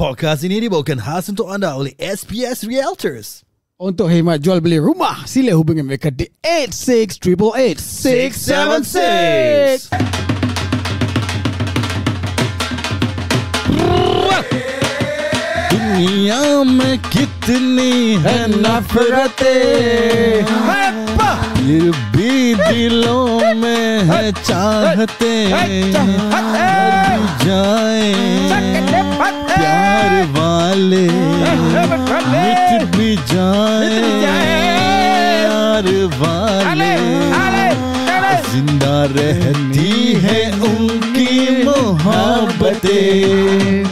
Podcast ini dibawakan khas untuk anda oleh SPS Realtors. Untuk hemat jual beli rumah, sila hubungi mereka di 86888676. दुनिया में कितनी है नफरतें, फिर भी दिलों में है चाहते, मर जाए प्यार वाले, मिट भी जाए प्यार वाले, जिंदा रहती है उनकी मोहब्बतें,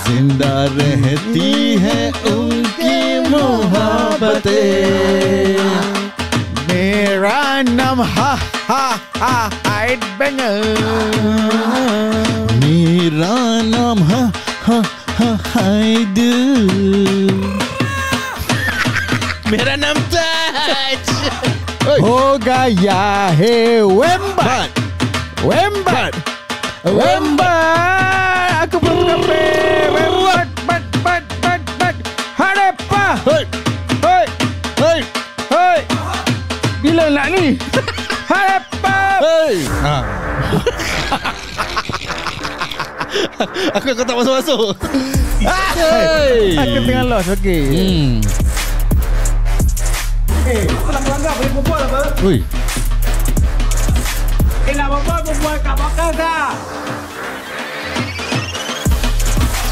जिंदा रहती है उनकी मोहब्बतें. मेरा नाम हा हाइड बेंगर, मेरा नाम हाइड, मेरा नाम ताज. हो गया है वेम्बर, वेम्बर, वेम्बर. Aku belum sampai Wembat, bat. Hadepa. Hoi. Bila nak ni? Hadepa. Aku tak masuk. Aku tengah lost. Okay. Apa nak pelanggar boleh berbual apa? Oi. Nak berbual kat podcast dah.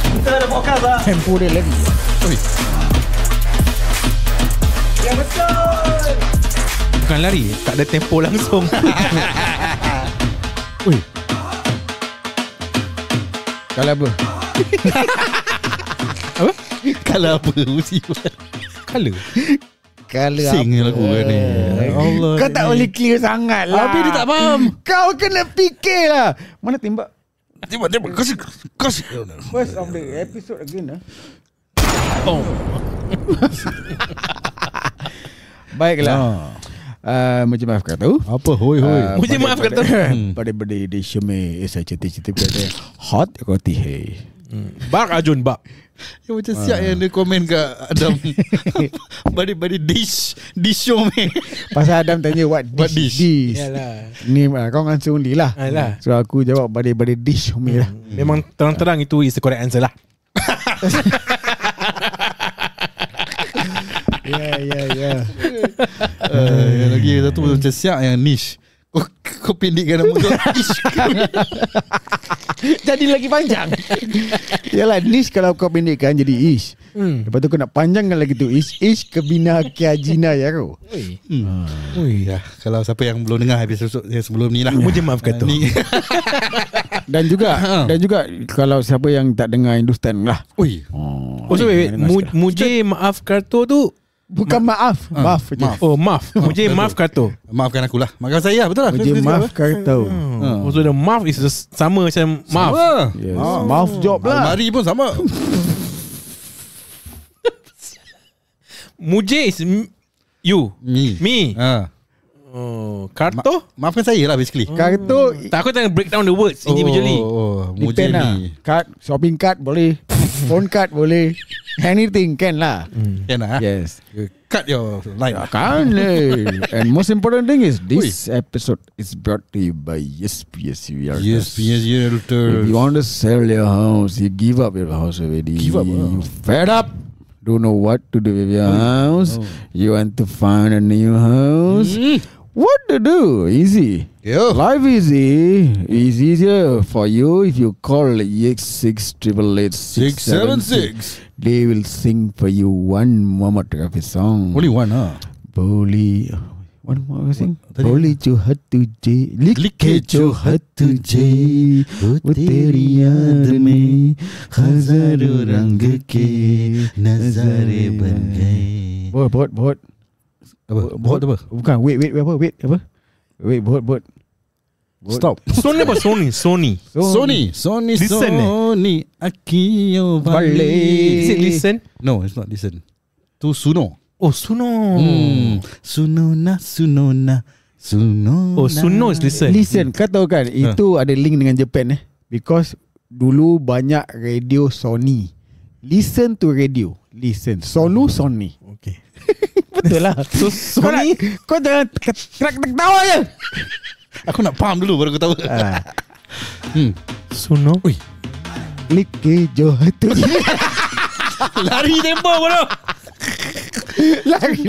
Kita ada podcast lah. Tempo dia lagi. Oi. Ya betul. Bukan lari, tak ada tempo langsung. Ui. Kalau apa? Apa? Kalau apa musibah? Kala. Kalau Sing apa? lagu ni. Allah. Kau tak boleh clear sangat lah. Habis dia tak faham. Kau kena fikir lah. Mana tembak? Tembak. Kasih. First of the episode again lah. Oh. Baiklah. Macam maaf kata. Apa hoi. Muji maaf kata. Pada di shome ऐसा cerita कहते हैं hot होती है. Bak Ajun bak. Yang macam siap yang dia komen kat Adam. Badi dish show me. Pasal Adam tanya what dish. Yalah. Ni kau answer only lah. Alah. So aku jawab badi dish shome lah. Memang terang-terang itu is the correct answer lah. Ya. Yang lagi satu macam siap yang niche. Kau pendekkan nama kau Ish. Jadi lagi panjang. Yalah niche kalau kau pendekkan jadi ish. Lepas tu kau nak panjangkan lagi tu ish kebina kiajina ya kau. Ui, ya. Kalau siapa yang belum dengar episod yang sebelum ni lah, Muji maaf kata. ni. Dan juga kalau siapa yang tak dengar Hindustan lah. Ui. Oh so wait. Muji maaf kartu tu. Bukan maaf je. Oh maaf. Muji maaf kartu. Maafkan aku lah. Maafkan saya betul lah. Muji maaf kau. Oh so the maaf is sama macam maaf. Yes. Maaf job lah. Almari pun sama. Muji is you. Me. Oh, kartu? Maafkan saya lah basically. Kartu Tak, aku tengah break down the words individually. depend lah. Card, shopping card boleh. Phone card boleh. Anything can lah. Can lah. Yes. Cut your line. Can. And most important thing is this episode is brought to you by SPS Realtors. Yes, If you want to sell your house, you give up your house already. Give up, You fed up. Don't know what to do with your house. You want to find a new house. What to do? Easy. Yo. Life easy. Is easier for you if you call EX6888676. They will sing for you one Muhammad Rafi song. Only one Boli. What was I sing? Boli jo hat tujhe, likhe jo hat tujhe, wo teri yaad mein hazaron rang ke nazare ban gaye. Bot. Bot apa? Bukan. Wait. Apa? Wait. Bot. Stop. Sony apa Sony? Sony. Listen, Sony. Akio Vale. Is it listen? No, it's not listen. Tu Suno. Oh Suno. Sunona. Oh Suno is listen. Listen, kau tahu kan itu ada link dengan Japan because dulu banyak radio Sony listen to radio. Listen. Sonu Sony. Okay. Betul lah. So Sony, Kau jangan ketawa je. Aku nak faham dulu baru aku tahu. Suno. Ui, Like jo hatu. lari tempo bro. Lagi.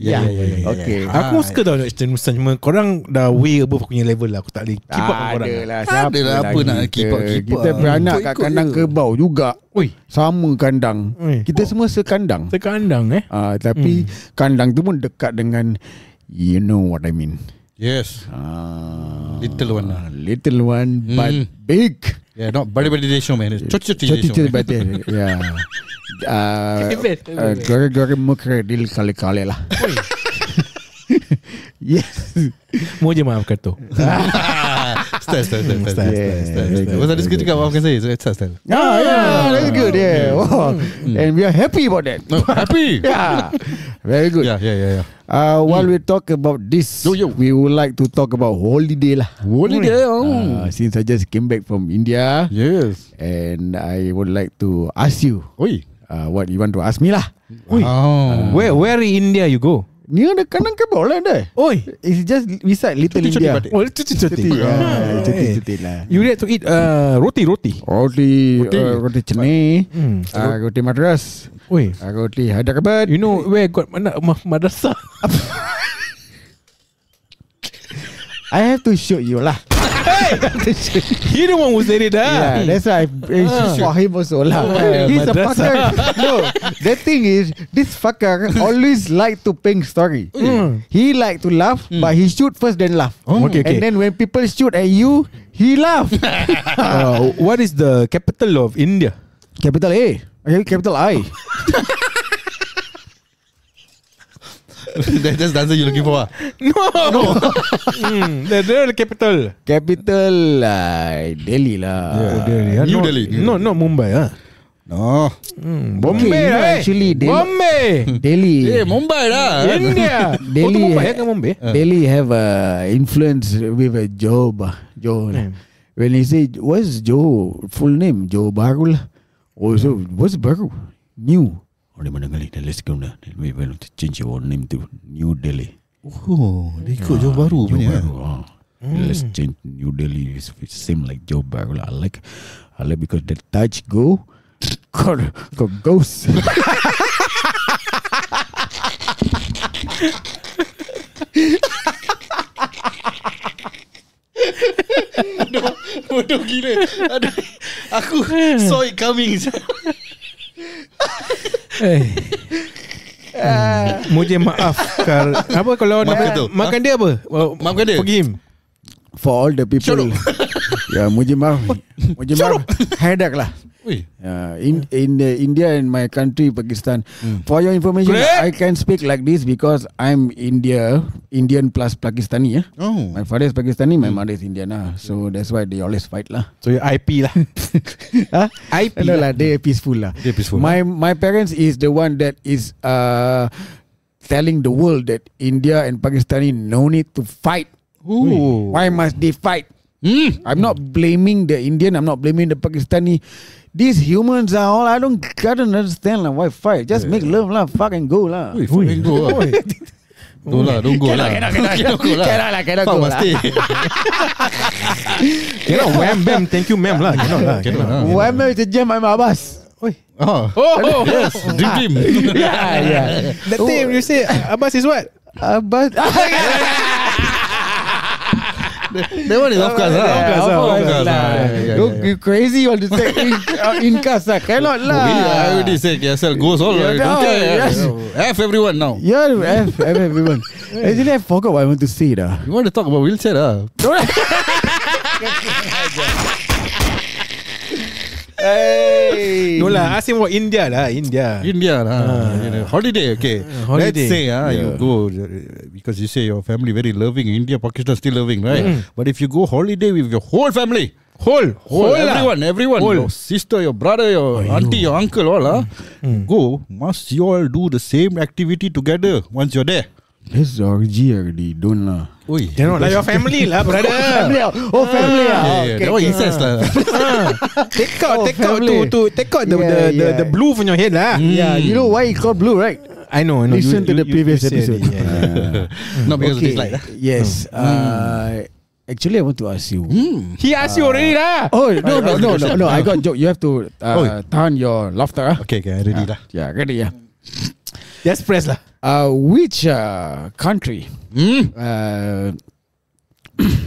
Ya. Okay. Aku suka tau Extend cuma korang dah way above aku punya level lah. Aku tak boleh keep up dengan korang. Adalah Adalah apa nak keep up. Kita beranak kat kandang kerbau juga. Oi, Sama kandang. Oi. Kita semua sekandang. sekandang Tapi kandang tu pun dekat dengan, you know what I mean. Yes. Little one lah. Little one but big. Yeah, not body ratio man. Choti betul. Ya. Gara-gara muka deal kali-kali lah. Yes. Mau je maafkan tu. Style. Was tadi suka cakap maafkan saya. Style. That's good. Yeah. Wow. And we are happy about that. Happy. Yeah. Very good. Yeah. While we talk about this, we would like to talk about holiday lah. Holiday. Since I just came back from India, Yes. and I would like to ask you Oi. what you want to ask me lah. Where in India you go? Near the kandang kerbau lah dah. Oi, It's just beside Little Cuti-cuti India. batik. oh cuti. Cuti lah. You like to eat roti. Roti cenei, roti madras, Oi, roti Hyderabad. you know where got madrasah? I have to show you lah. He the one who said it Yeah, that's why I for him also lah. He's a fucker. No, the thing is, this fucker always like to pink story. He like to laugh, but he shoot first then laugh. Okay. And then when people shoot at you, he laugh. What is the capital of India? Capital A, capital I. That's the answer you're looking for. No. The capital. Capital Delhi lah. New Delhi. No, not Mumbai. No. Bombay Okay, you know, right? actually, Bombay. Delhi. Mumbai lah. India. Delhi, Mumbai kan Bombay. Delhi have influence with Joe. When he say what's Joe full name, Joe Baru lah. Also, what's Baru? New. Mana kali dah, let's go dah. We will change your name to New Delhi. Oh, dia ikut Johor Bahru punya. Let's change New Delhi. It's same like Joe Baru lah. I like because the touch go ghost. Bodoh gila. Aku saw it coming. Mujib maaf apa kalau makan dia apa? Maafkan dia. Forgive him. For all the people. Ya, mujib maaf. Hadak lah. Ui. In India and my country Pakistan. For your information, I can speak like this because I'm Indian plus Pakistani. Oh. My father is Pakistani, my mother is Indian lah. So that's why they always fight lah. So you IP lah. IP No lah, they peaceful lah. They peaceful. My parents is the one that is telling the world that India and Pakistani no need to fight. Ooh. Why must they fight? I'm not blaming the Indian, I'm not blaming the Pakistani. These humans are all, I don't understand lah. Why fight? Just make love lah. Fuck and go lah. Ui, fucking go lah. Don't go lah. Cannot Fuck go must stay. Cannot wham bam. Thank you ma'am lah. Cannot lah. Why am I to jam my Abbas? Oh, yes. Dream. Yeah. That thing you say Abbas is what? Abbas. That one is of course lah. You crazy all to say in casa. Cannot lah. I already said KSL goes all. Yeah, Don't care. yes. F everyone now. Yeah, F everyone. Actually, I forgot what I want to say dah. You want to talk about wheelchair lah? Hey. No lah, ask him about India lah. India lah. Holiday, okay. Holiday. Let's say you go because you say your family very loving. India, Pakistan still loving, right? But if you go holiday with your whole family, whole everyone, your sister, your brother, your auntie, your uncle, all go. Must you all do the same activity together once you're there? That's Georgie already. Don't lah. Oi. Cannot lah, your family lah, brother. Family. Oh, family. That one incest lah. Take out family. take out Yeah. the blue from your head lah. Yeah, you know why it's called blue, right? I know. Listen to the previous said it, episode. yeah. Not because of this light. Yes. Actually, I want to ask you. He asked you already lah. Oh no! I got joke. You have to tahan your laughter. Okay, ready lah. Yeah, ready. Yeah. Just press lah. Which country?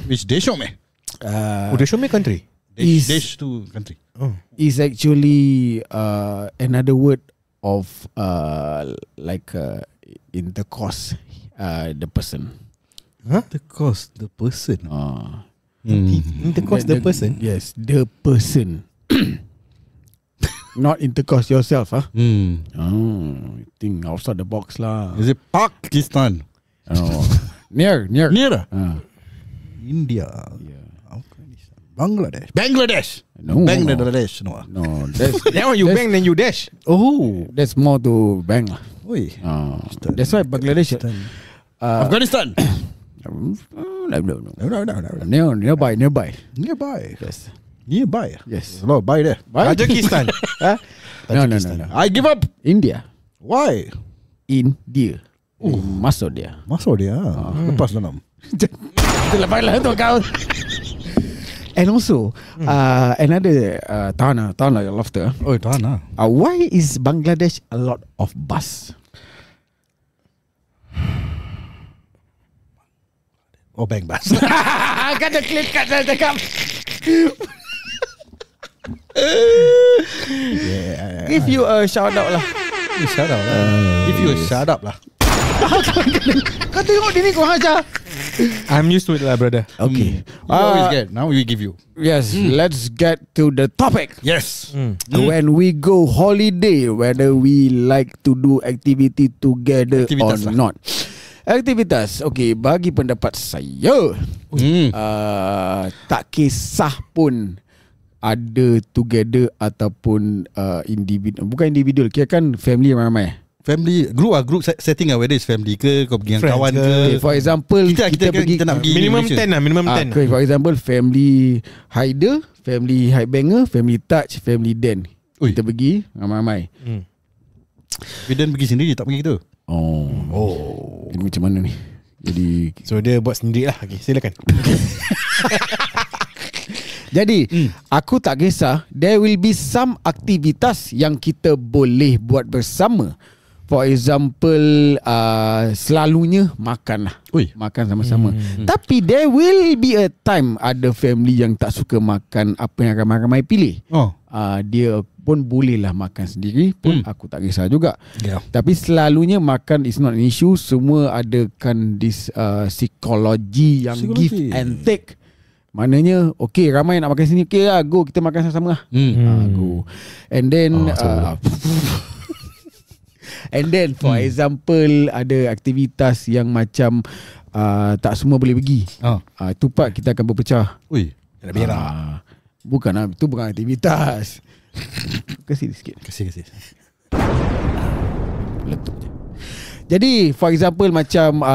Which dish me? Udah show me country. Dish to country. Is actually another word of intercourse. The person. Intercourse the person. Intercourse the person. Yes, the person. Not intercourse yourself, I think outside the box lah. Is it Pakistan? Near. Near. India. Afghanistan. Bangladesh. No. Bangladesh. No. No, that's Now you bang then you dash. Oh. that's more to bang lah. Oi. That's why Bangladesh. Afghanistan. No. Nearby. Nearby. Yes. Nearby. Yes. There's a lot of buy there. Tajikistan. No. I give up. India. Why? India. Masuk dia. Masuk dia. Lepas dalam. Lepaslah tu kau. And also another tahan your laughter. Oh, tahan lah. Why is Bangladesh a lot of bus? Oh, bang bus. Kata clip kat saya cakap. Give you a shout out lah. Shut up lah. If you shut up lah. Kau tengok diri kau aja. I'm used to it lah, brother. Okay. You always get. Now we give you. Yes, let's get to the topic. Yes. When we go holiday, whether we like to do activity together Aktivitas or lah. not. Aktivitas. Okay, bagi pendapat saya, tak kisah pun ada together ataupun individu. Bukan individual, kira kan family ramai. Family group setting whether it's family ke kau pergi dengan Friends kawan ke. ke. Okay, for example, kita pergi nak pergi Minimum Indonesia. 10 lah, minimum 10. okay, for example, family hider, family high banger, family touch, family den. Ui. Kita pergi ramai-ramai. Bidan pergi sendiri tak pergi gitu. Oh. Ini macam mana ni? Jadi So dia buat sendiri lah. Okay, silakan. Jadi aku tak kisah. There will be some aktivitas yang kita boleh buat bersama. For example, selalunya makan lah. Ui. Makan sama-sama. Tapi there will be a time ada family yang tak suka makan apa yang ramai-ramai pilih. Dia pun bolehlah makan sendiri pun aku tak kisah juga. Yeah. Tapi selalunya makan is not an issue. Semua adakan this psikologi yang give and take. Maknanya okay, ramai nak makan sini, okay lah, go kita makan sama-sama lah. Go. And then and then for example ada aktivitas yang macam tak semua boleh pergi. Itu part kita akan berpecah. Ui. Ada berak. Bukan lah, itu bukan aktivitas. Kasih sikit. Kasih. Letup je. Jadi for example macam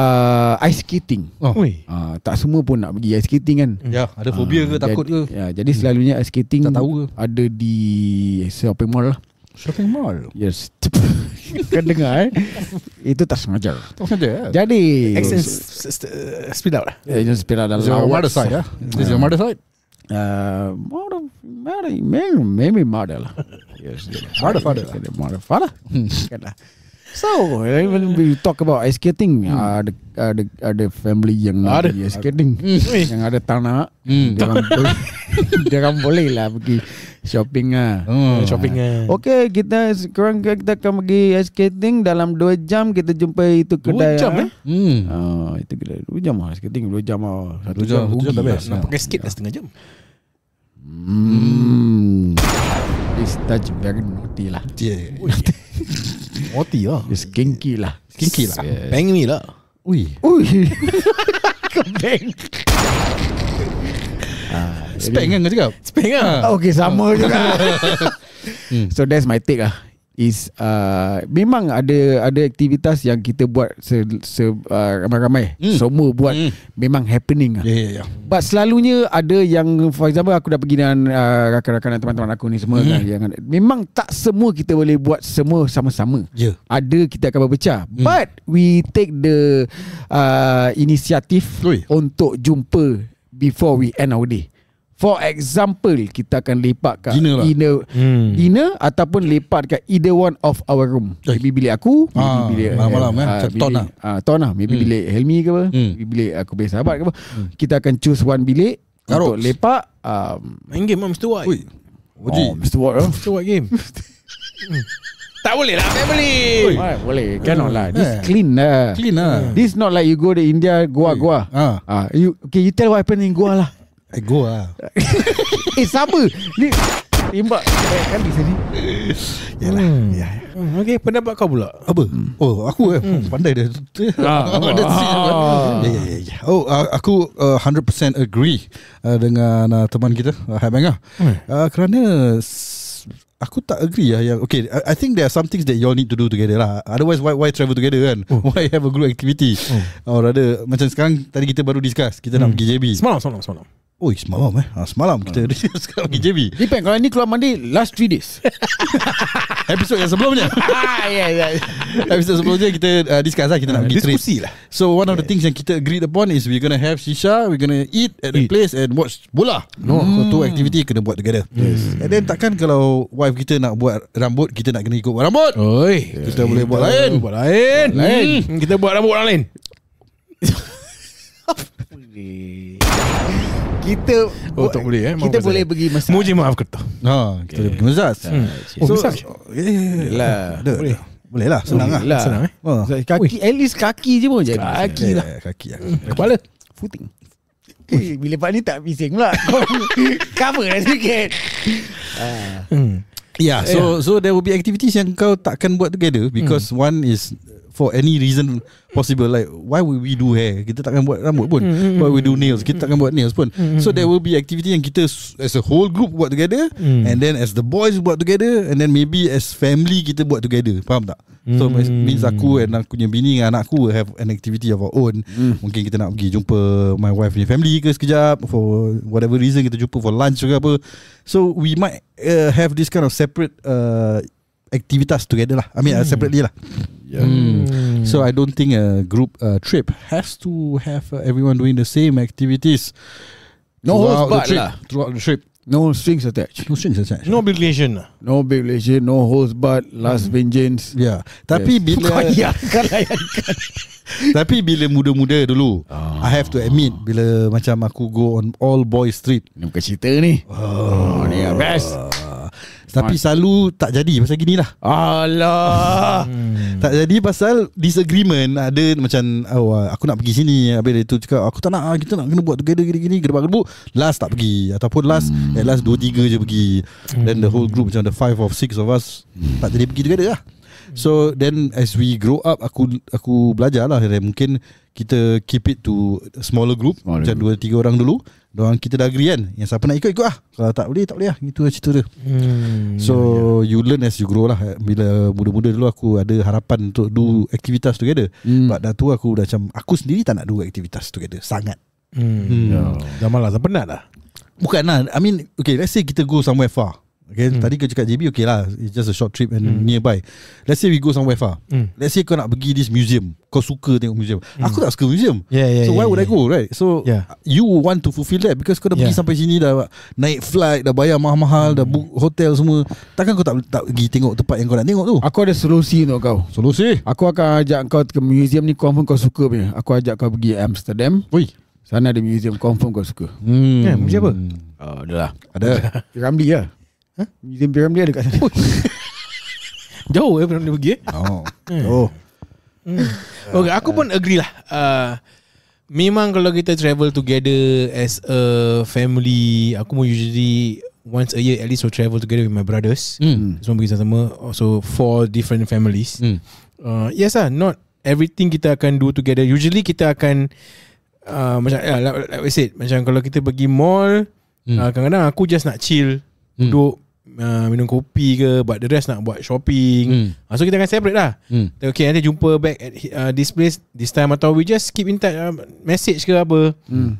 ice skating. Ui. Tak semua pun nak pergi ice skating kan. Ya, ada fobia ke, takut ke? Ya, jadi selalunya ice skating Tak tahu ke? ada di shopping mall lah. Shopping mall. Yes. Kan dengar itu tak sengaja. Tak sengaja. Jadi Speed out lah. just speed out This is your mother side, ya? This is your mother side? Maybe mother lah. Yes. Mother father. Kan lah. So when we talk about ice skating, ada family yang Ada. ice skating, yang ada tanah, dia boleh lah pergi shopping lah. Shopping lah. Okay, kita sekarang kita akan pergi ice skating dalam 2 jam kita jumpa itu kedai. 2 jam itu kedai 2 jam lah skating 2 jam lah. 1 2 jam jam rugi tak lah. best. Nak pakai skate dah setengah jam. This touch very naughty lah. Moti lah. It's kinky lah. Kinky lah. Yes. Bang me lah. Ui. Kau bang. Spek kan kau cakap? Speng lah. Okay, sama juga. So that's my take lah. is memang ada aktivitas yang kita buat ramai-ramai. Semua buat memang happening. Yeah. But selalunya ada yang, for example, aku dah pergi dengan rakan-rakan dan teman-teman aku ni semua kan, yang memang tak semua kita boleh buat semua sama-sama. Ada kita akan berpecah. But we take the inisiatif untuk jumpa before we end our day. For example, kita akan lepak kat dinner ataupun lepak kat either one of our room. Maybe bilik aku, maybe bilik malam-malam ton lah. Maybe bilik Helmi ke apa, maybe bilik aku punya sahabat ke apa. Kita akan choose one bilik untuk lepak. Main game Mr. White. Mr. White Mr. White game. Tak boleh lah family. Boleh, cannot lah. This clean lah. This not like you go to India, Goa. You tell what happened in Goa lah. Go lah. Sama ni tembak kan di sini. Yalah. Okay, pendapat kau pula. Apa? Aku pandai dia. Aku 100% agree dengan teman kita Habang kerana aku tak agree yang okay, I think there are some things that you all need to do together lah. Otherwise why travel together kan? Why have a group activity? Or rather macam sekarang tadi kita baru discuss kita nak pergi JB. Semalam. Semalam kita sekarang pergi JB. Depend, kalau ni keluar mandi last 3 days. Episode yang sebelumnya. Episode sebelumnya kita discuss lah, kita nak pergi diskusi trip lah. So one of the things yang kita agreed upon is we're gonna have shisha, we're gonna eat at the place and watch bola. So two activity kena buat together. And then takkan kalau wife kita nak buat rambut, kita nak kena ikut buat rambut. Kita boleh buat lain. Kita buat rambut orang lain. Kita tak boleh kita boleh pergi massage. Muji maaf kata. Kita boleh pergi massage. Massage. Boleh lah. Senang lah. Kaki, at least kaki je pun jadi. Kaki lah. Kepala footing. Bila Pak ni tak bising pula. Cover lah sikit. So there will be activities yang kau takkan buat together because one is for any reason possible. Like why would we do hair? Kita takkan buat rambut pun. Why we do nails? Kita takkan buat nails pun. So there will be activity yang kita as a whole group buat together, and then as the boys buat together, and then maybe as family kita buat together. Faham tak? So means aku and aku punya bini dengan anakku have an activity of our own. Mungkin kita nak pergi jumpa my wife punya family ke sekejap, for whatever reason kita jumpa for lunch ke apa. So we might have this kind of separate activitas together lah. I mean separately lah. So I don't think a group trip has to have everyone doing the same activities. No holds barred lah. Throughout the trip. No strings attached. No obligation lah. No obligation, no holds barred, last vengeance. Tapi bila tapi bila muda-muda dulu, I have to admit, bila macam aku go on all boys trip, ni bukan cerita ni. Ni best. Tapi selalu tak jadi pasal gini lah. Alah. Tak jadi pasal disagreement. Ada macam aku nak pergi sini, habis dia tu cakap aku tak nak, kita nak kena buat together gini-gini, gedebak-gedebuk. Last tak pergi. Ataupun last at last 2-3 je pergi. Then the whole group macam the 5 or 6 of us tak jadi pergi together lah. So then as we grow up, aku belajar lah, mungkin kita keep it to a smaller group, macam 2-3 orang dulu. Diorang kita dah agree kan, yang siapa nak ikut lah. Kalau tak boleh lah. Itu lah cerita dia. So you learn as you grow lah. Bila muda-muda dulu aku ada harapan untuk do aktivitas together, but dah tu aku dah macam, aku sendiri tak nak do aktivitas together sangat. Dah malas, dah penat dah. Bukan lah, I mean, okay, let's say kita go somewhere far. Okay, tadi kau cakap JB, okay lah, it's just a short trip and nearby. Let's say we go somewhere far. Let's say kau nak pergi this museum, kau suka tengok museum. Aku tak suka museum. So why would I go, right? So you want to fulfill that because kau dah pergi sampai sini, dah naik flight, dah bayar mahal-mahal, dah book hotel semua. Takkan kau tak pergi tengok tempat yang kau nak tengok tu? Aku ada solusi untuk kau. Solusi? Aku akan ajak kau ke museum ni, confirm kau suka punya. Aku ajak kau pergi Amsterdam. Sana ada museum, confirm kau suka. Museum apa? Ada lah. Ada Piramli lah. Museum Piramli ada kat sana. Jauh Piramli pergi. Okay, aku pun agree lah. Memang kalau kita travel together as a family, aku mau usually once a year at least will travel together with my brothers. Semua pergi sama-sama. Also 4 different families. Yes lah, not everything kita akan do together. Usually kita akan macam like I said, macam kalau kita pergi mall, kadang-kadang aku just nak chill, duduk minum kopi ke, but the rest nak buat shopping. So kita akan separate lah. Okay, nanti jumpa back at this place this time, atau we just keep in touch, message ke apa.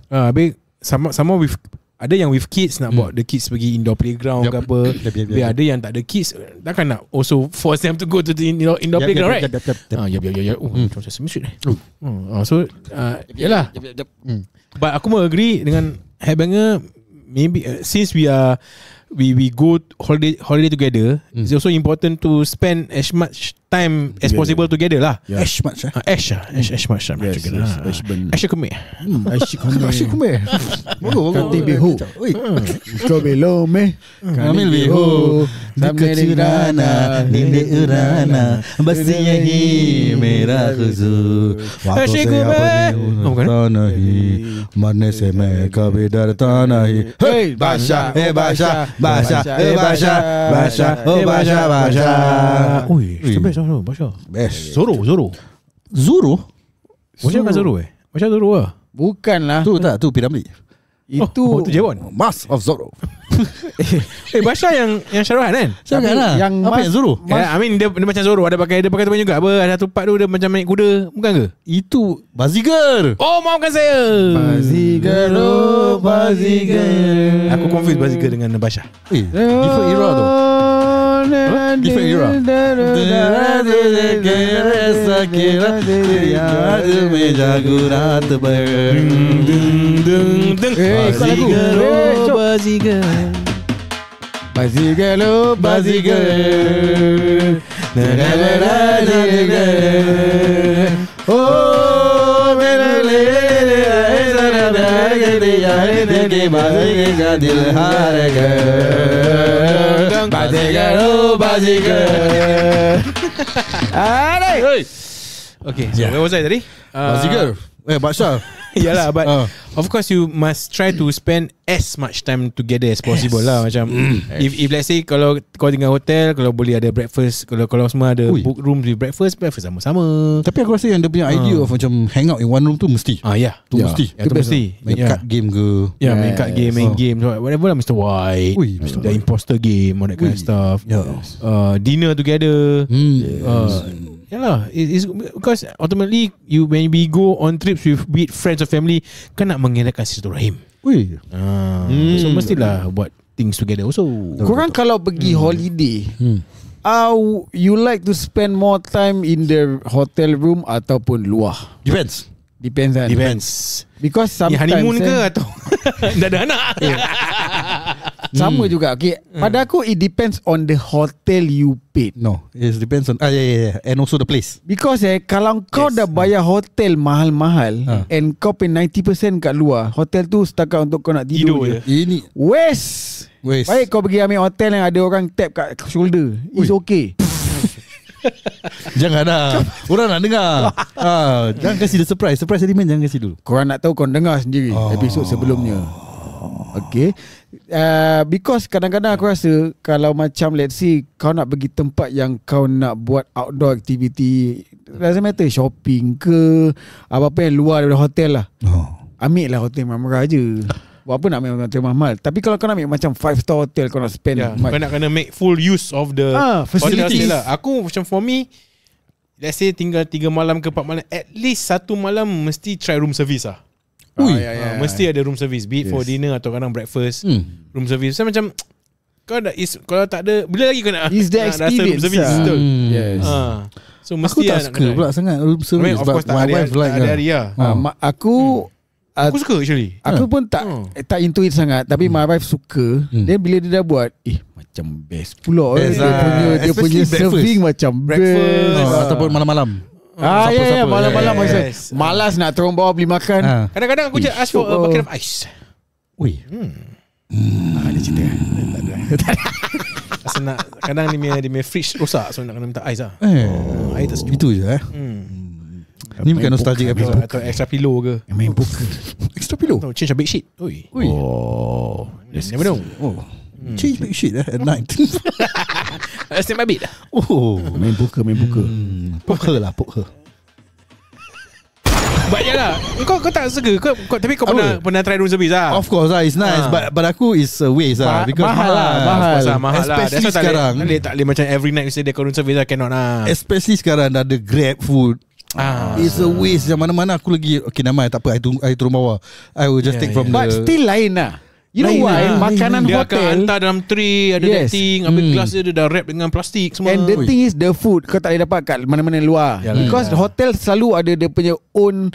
Habis sama with, ada yang with kids nak bawa the kids pergi indoor playground ke apa. Habis ada yang tak ada kids, takkan nak also force them to go to the indoor playground, right? Macam semestinya. So yalah. But aku mau agree dengan Headbanger. Maybe since we go holiday together, it's also important to spend as much time as possible together lah. Ash much Ash much time together. Ash kumeh. Kati bihu. Kau belum Kamil bihu Dikacurana Ninde urana Basiyahi Merah khuzu Ash kumeh. Tanahi Marne se me kabedar tanahi. Hey Basha, hey Basha, Basha, hey Basha, Basha, oh Basha, Basha. Ui, Basha. Best. Zoro. Basha kan Zoro Basha Zoro lah. Bukan lah. Tu Piramli. Itu tu Jewon. Mask of Zoro. Basha yang Syaruhan kan? Sangat lah. yang apa yang Zoro? I mean dia macam Zoro, dia pakai tu juga apa. Ada satu part tu dia macam naik kuda, bukan ke? Itu Bazigar. Oh, maafkan saya. Bazigar. Aku confuse Bazigar dengan Basha. Different era tu. Different era. Bazigar. Oh, Okay, so where was I tadi? Bazigar. Basha. Yalah, but of course you must try to spend as much time together as possible lah. Macam if let's say kalau kau tinggal hotel, kalau boleh ada breakfast, kalau semua ada book room with breakfast sama-sama. Tapi aku rasa yang dia punya idea of macam hang out in one room tu mesti. Tu mesti. Itu mesti. Main card game ke. Main card game, main game, whatever lah, Mr. White. The imposter game, all that kind of stuff. Dinner together. Yalah, it's because ultimately when we go on trips with friends or family, kan nak mengelakkan silaturahim. So mestilah buat things together also. Korang kalau pergi holiday, you like to spend more time in the hotel room ataupun luar? Depends kan? Because sometimes honeymoon ke atau dah ada anak. Sama juga. Okay, pada aku it depends on the hotel you paid. No, it depends on and also the place. Because kalau kau dah bayar hotel mahal-mahal and kau pay 90% kat luar, hotel tu setakat untuk kau nak tidur je. Ini Waste. Baik kau pergi ambil hotel yang ada orang tap kat shoulder, it's okay. Jangan lah, orang nak dengar. Jangan kasih dia surprise element, jangan kasih dulu. Korang nak tahu, korang dengar sendiri episod sebelumnya. Okay. Because kadang-kadang aku rasa kalau macam let's say kau nak pergi tempat yang kau nak buat outdoor activity, doesn't matter shopping ke apa-apa yang luar daripada hotel lah, ambil lah hotel murah-murah je. Buat apa nak ambil hotel mahal? Tapi kalau kau nak ambil macam 5-star hotel, kau nak spend kau nak kena make full use of the facilities lah. Aku macam for me, let's say tinggal 3 malam ke 4 malam, at least 1 malam mesti try room service lah. Mesti ada room service, be it for dinner atau kadang breakfast. Room service. So macam kau dah kalau tak ada, bila lagi kau nak is the experience room service betul. Yes. So mesti aku tak suka pula sangat room service. Of course tak ada hari lah. Aku suka actually. Aku pun tak into it sangat, tapi my wife suka. Then bila dia dah buat, macam best pula. Dia punya serving macam breakfast ataupun malam-malam. Malam-malam malas nak turun bawah beli makan. Kadang-kadang aku just ask for a bucket of ice. Ada cerita. Tak ada. Nak kadang dia punya fridge rosak, so nak kena minta ais lah. Air tak sejuk. Itu je Ni bukan nostalgic episode. Atau extra pillow ke. Main poker. Extra pillow. Change a bed sheet. Never know. Change bed sheet at night. Stay my bed. Main poker. Poker lah. But yalah, kau tak suka kau tapi kau pernah try room service lah. Of course lah, it's nice, but aku is a waste lah because mahal lah. Especially sekarang. Tak boleh macam every night mesti dia room service lah, cannot lah. Especially sekarang dah ada Grab food. It's a waste. Yang mana-mana aku lagi okay, nama tak apa, I turun bawah, I will just take from But the. still lain lah. You know why? Makanan dia hotel akan hantar dalam tray, ada that thing, habis gelas dia dah wrap dengan plastik semua. And the thing is the food kau tak boleh dapat kat mana-mana luar. Because hotel selalu ada dia punya own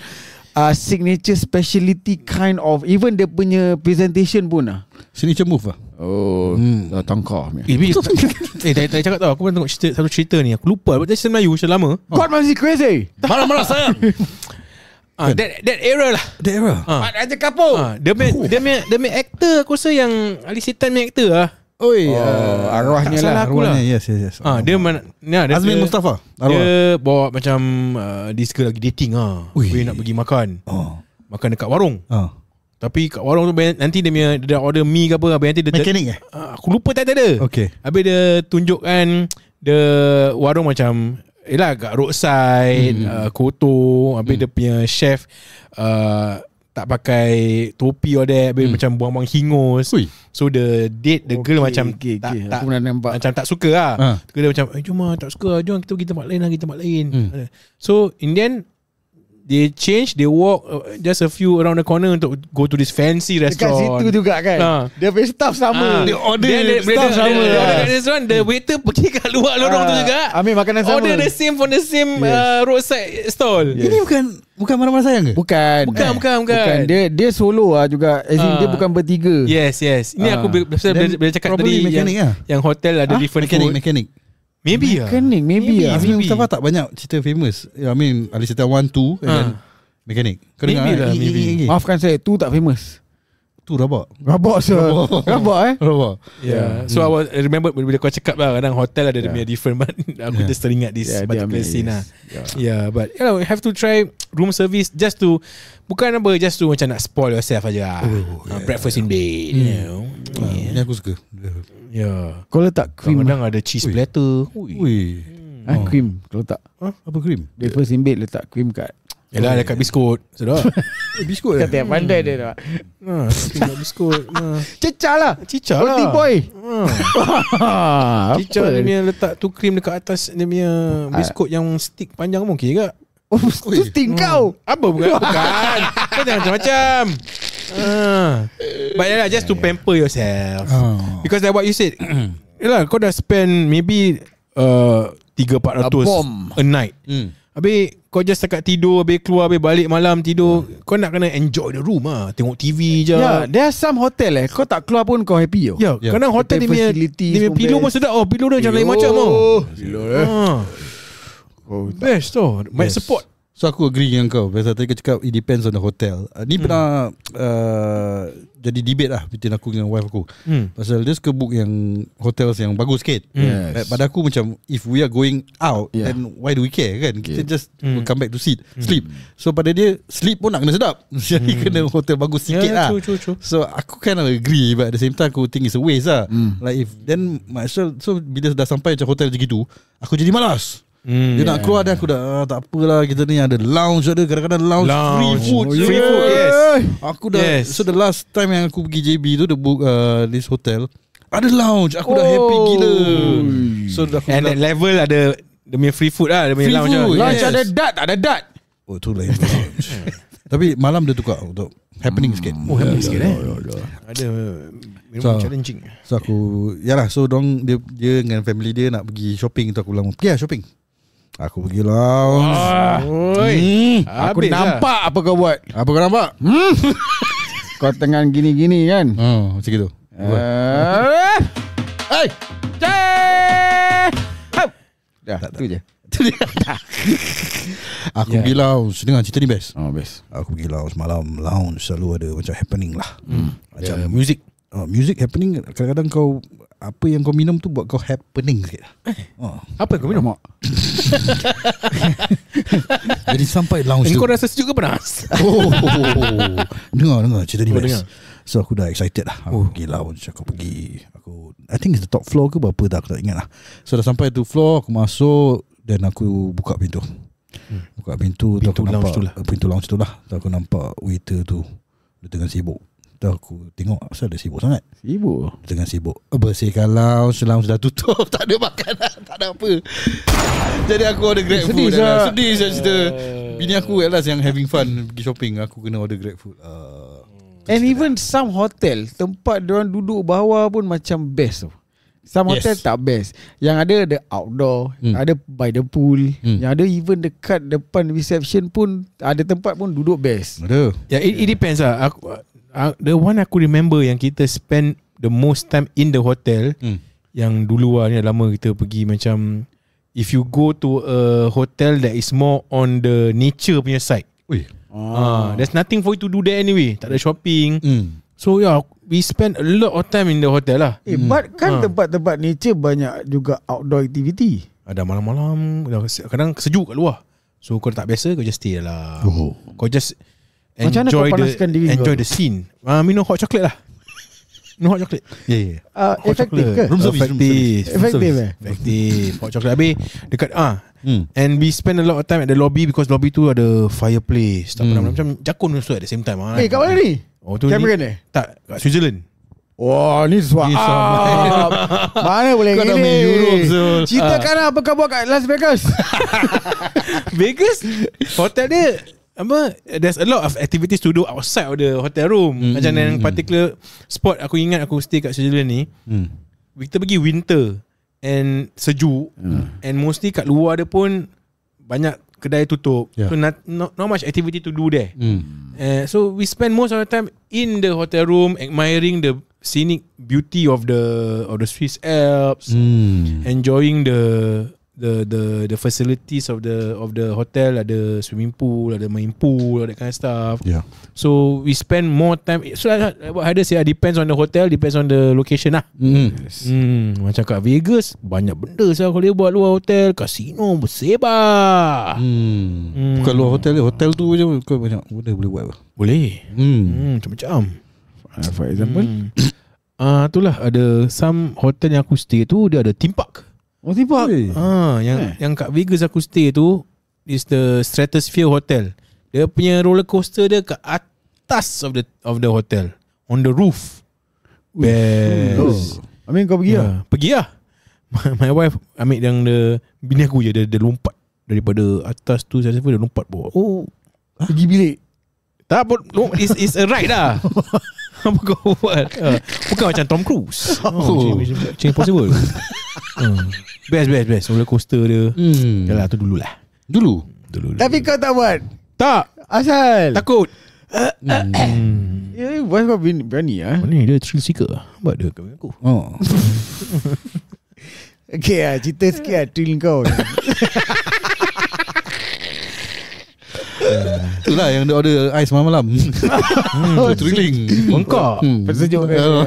signature speciality kind of, even dia punya presentation pun lah. Signature move lah. Tangkar. Tadi cakap tau, aku pernah tengok satu cerita ni, aku lupa dia cerita Melayu macam lama. God masih crazy. Marah-marah sayang. That era lah. That era. Aja kapur. Dia punya actor, aku rasa yang Ali Setan punya actor lah. Arwahnya lah. Arwahnya, yes. Dia Azmin Mustafa. Dia bawa macam this girl lagi dating dia nak pergi makan. Makan dekat warung. Tapi kat warung tu nanti dia dah order mi ke apa, nanti dia mekanik aku lupa tak ada. Okay. Habis dia tunjukkan the warung macam yelah kat roadside, kotor. Habis dia punya chef tak pakai topi or that, macam buang-buang hingus. So the girl macam tak aku pernah nampak. Macam tak suka lah. Dia macam jom lah, tak suka, jom kita pergi tempat lain. So in the end they change, they walk just a few around the corner untuk go to this fancy restaurant. Dekat situ juga kan. Dia punya staff sama. Dia order staff sama. Dia restaurant, the waiter pergi kat luar lorong tu juga. Ambil makanan sama. Order the same from the same roadside stall. Ini bukan marah-marah sayang ke? Bukan. Dia solo lah juga. As in dia bukan bertiga. Yes. Ini aku bila cakap tadi yang hotel ada different mekanik. Maybe Azmin Mustafa tak banyak cerita famous. I mean Ali Setan 1, 2 and then mekanik. Kau dengar maybe. Maafkan saya, tu tak famous. Tu rabak. Rabak. Yeah. So I remember bila kau cakap lah, kadang hotel ada dia punya different, but aku just teringat this particular scene lah. Yeah, but you know, have to try room service just to just to macam nak spoil yourself aja. Breakfast in bed, you know. Ni aku suka. Kau letak cream. Kadang ada cheese platter. Cream kau letak. Apa cream? Breakfast in bed letak cream kat. Yalah dekat biskut. Sedap. Biskut Kata yang pandai dia tak. Biskut. Cecah lah. Roti boy. Cicak dia punya letak tu cream dekat atas dia punya biskut yang stick panjang mungkin ke? Tu stick kau. Apa bukan? Kau jangan macam-macam. But yalah, just to pamper yourself. Because like what you said, yalah, kau dah spend maybe 300-400 a night. Habis kau just dekat tidur, habis keluar, habis balik malam tidur. Kau nak kena enjoy the room lah. Tengok TV je. There are some hotel kau tak keluar pun kau happy. Kadang hotel dia punya pillow pun sedap. Pillow dia macam lain macam best tu. Might support. So aku agree dengan kau. Pasal tadi kau cakap it depends on the hotel. Ni pernah jadi debate lah between aku dengan wife aku. Pasal dia suka book yang hotels yang bagus sikit. Pada aku macam if we are going out, then why do we care kan? Kita just will come back to sleep. So pada dia sleep pun nak kena sedap. Jadi kena hotel bagus sikit lah. True. So aku kind of agree, but at the same time aku think it's a waste lah. Like if then myself, so bila dah sampai macam hotel macam gitu, aku jadi malas. Dia nak keluar, dan aku dah tak apalah, kita ni ada lounge, ada kadang-kadang lounge. Free food. Yes. Aku dah so the last time yang aku pergi JB tu, the book this hotel ada lounge, aku dah happy gila. So aku and that level ada dia punya free food lah, dia punya lounge. Lounge ada dart, tak ada dart. Oh tu lain. Tapi malam dia tukar untuk happening sikit. Happening sikit ada memang challenging. So aku yalah, so dong dia dengan family dia nak pergi shopping tu, aku bilang pergi lah shopping. Aku pergi lounge. Aku nampak apa kau buat. Apa kau nampak? Kau tengah gini-gini kan. Macam gitu. Hey, dah tu je. Aku pergi lounge. Dengar cerita ni best. Best. Aku pergi lounge malam. Lounge selalu ada macam happening lah. Macam music. Music happening. Kadang-kadang kau apa yang kau minum tu buat kau happening sikit. Apa yang kau minum? Jadi sampai lounge tu, kau rasa sejuk ke panas? Dengar cerita ni best. So aku dah excited lah. Aku pergi lounge. I think it's the top floor ke berapa dah, aku tak ingat lah. So dah sampai tu floor, aku masuk, dan aku buka pintu. Buka pintu tu aku lounge nampak tu lah. pintu lounge tu lah. Tu aku nampak waiter tu dia tengah sibuk. Tu aku tengok asal dia sibuk sangat. Sibuk. Dia tengah sibuk bersihkan lounge dah tutup. Tak ada makanan, tak ada apa. Jadi aku order Grab Sedih food. sah. Sedih saya cerita. Bini aku at last yang having fun pergi shopping. Aku kena order Grab food. And even some hotel, tempat diorang duduk bawah pun macam best tu. Some hotel tak best. Yang ada outdoor, ada by the pool, yang ada even dekat depan reception pun ada tempat pun duduk best. Ada. Yeah, it depends lah. The one aku remember yang kita spend the most time in the hotel, yang dulu lah ni dah lama kita pergi macam, if you go to a hotel that is more on the nature punya side, there's nothing for you to do there anyway. Tak ada shopping. So yeah, we spend a lot of time in the hotel lah. But kan tempat-tempat nature banyak juga outdoor activity. Ada malam-malam, kadang sejuk kat luar. So kau tak biasa, kau just stay lah. Kau just Macam mana kau panaskan diri enjoy kau? the scene. Minum hot chocolate lah. Minum hot chocolate. Yeah. Effective ke? Room service. Effective. Hot chocolate. Habis dekat and we spend a lot of time at the lobby, because lobby tu ada fireplace. Tak pernah macam jakun also at the same time. Kat mana ni? Tu Cameron ni? Tak, kat Switzerland. Wah, ni suap. Mana boleh Kau gini? dah main Europe, Zul. Ceritakan apa kau buat kat Las Vegas? Vegas hotel dia apa, there's a lot of activities to do outside of the hotel room. Macam yang particular spot aku ingat aku stay kat Switzerland ni, kita pergi winter and sejuk, and mostly kat luar dia pun banyak kedai tutup. So not much activity to do there. So we spend most of the time in the hotel room admiring the scenic beauty of the Swiss Alps, enjoying the facilities of the hotel. Ada swimming pool, ada main pool, all that kind of stuff. So we spend more time. So what Haider say, depends on the hotel, depends on the location lah. Macam kat Vegas banyak benda saya kalau dia buat luar hotel. Kasino bersebah. Bukan luar hotel, hotel tu je kau banyak benda boleh buat. Boleh. Macam-macam. For example, itulah ada some hotel yang aku stay tu dia ada theme park. theme park. Yang kat Vegas aku stay tu is the Stratosphere Hotel. Dia punya roller coaster dia kat atas of the hotel, on the roof. Best. I mean kau pergi lah. Pergi lah. My wife ambil yang bini aku je, dia lompat daripada atas tu, saya dia lompat bawah. Pergi bilik. Tak, it's a ride lah. Apa kau buat? Bukan macam Tom Cruise. Change possible. Best roller coaster dia. Yalah, tu dululah. Dulu. Tapi kau tak buat. Tak. Asal Takut. Wife kau berani lah. Ni dia thrill seeker. Buat dia kahwin aku. Okay lah, cerita sikit lah thrill kau. Itulah yang dia order ais malam-malam. Thrilling. Bengkak. Sejuk kan.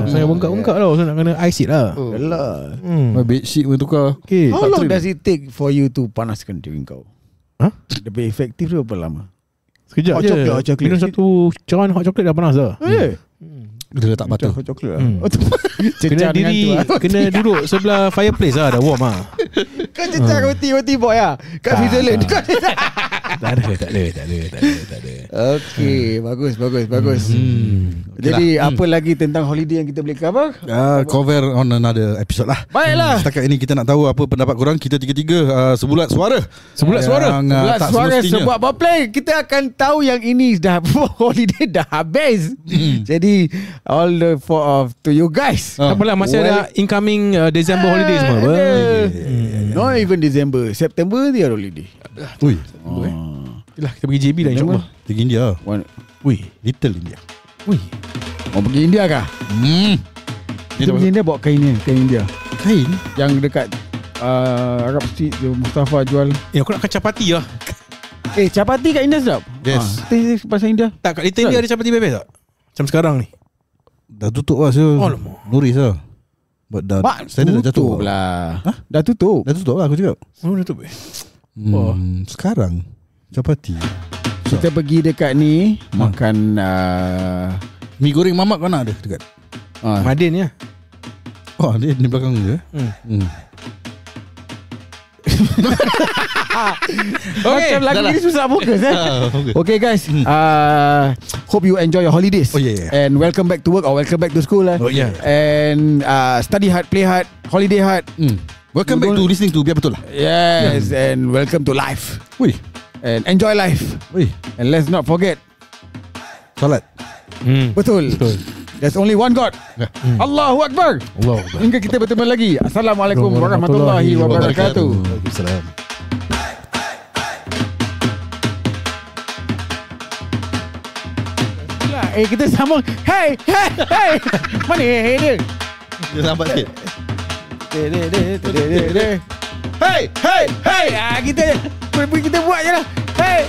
Saya bengkak tau. Saya nak kena ice it lah. Alah. Bed sheet pun tukar. Okay. How long does it take for you to panaskan diri kau? Lebih efektif tu berapa lama? Sekejap Hot je. chocolate. Minum satu cawan hot chocolate dah panas dah. Dia letak butter. Hot chocolate lah. Kena diri, kena duduk sebelah fireplace lah. Dah warm lah. Kau cecah roti boy lah kat Switzerland. Tak ada. Okay, bagus. Jadi apa lagi tentang holiday yang kita boleh cover? Cover on another episode lah. Baiklah. Setakat ini kita nak tahu apa pendapat korang. Kita tiga-tiga sebulat suara. Sebulat suara. Buat Tak suara semestinya. sebab play. Kita akan tahu yang ini dah holiday dah habis. Jadi all the to you guys. Tak apalah, masih ada incoming December holiday semua. Not even December, September dia holiday. Ui. Itulah, kita pergi JB lah insyaAllah. Pergi India. Wih. Little India. Wih. Mau pergi India kah? Kita pergi India bawa kain India. Kain? Yang dekat Arab Street tu Mustafa jual. Aku nak makan capati lah. Capati kat India sedap. Yes. Pasal India. Tak, kat Little India ada capati bebek tak? Macam sekarang ni. Dah tutup lah. Alamak. Nuris lah. Standard dah jatuh lah. Dah tutup. Dah tutup lah aku cakap. Dah tutup Sekarang Capati. Kita pergi dekat ni makan mi goreng mamak kau nak ada dekat Madin ya. dia di belakang je. Okay, lagu ni susah fokus okay. Okay guys, hope you enjoy your holidays. Oh, yeah. And welcome back to work or welcome back to school. Oh, yeah. And study hard, play hard, holiday hard. Welcome back to listening to Biar Betul lah. Yes, and welcome to life. Wih. And enjoy life. Wih. And let's not forget, Salat. Betul. There's only one God. Allahu Akbar. Allah. Hingga kita bertemu lagi. Assalamualaikum warahmatullahi wabarakatuh. Waalaikumsalam. Kita sambung. Hey. Mana hey dia? Dia lambat sikit. Hey. Kita buat je lah. Hey.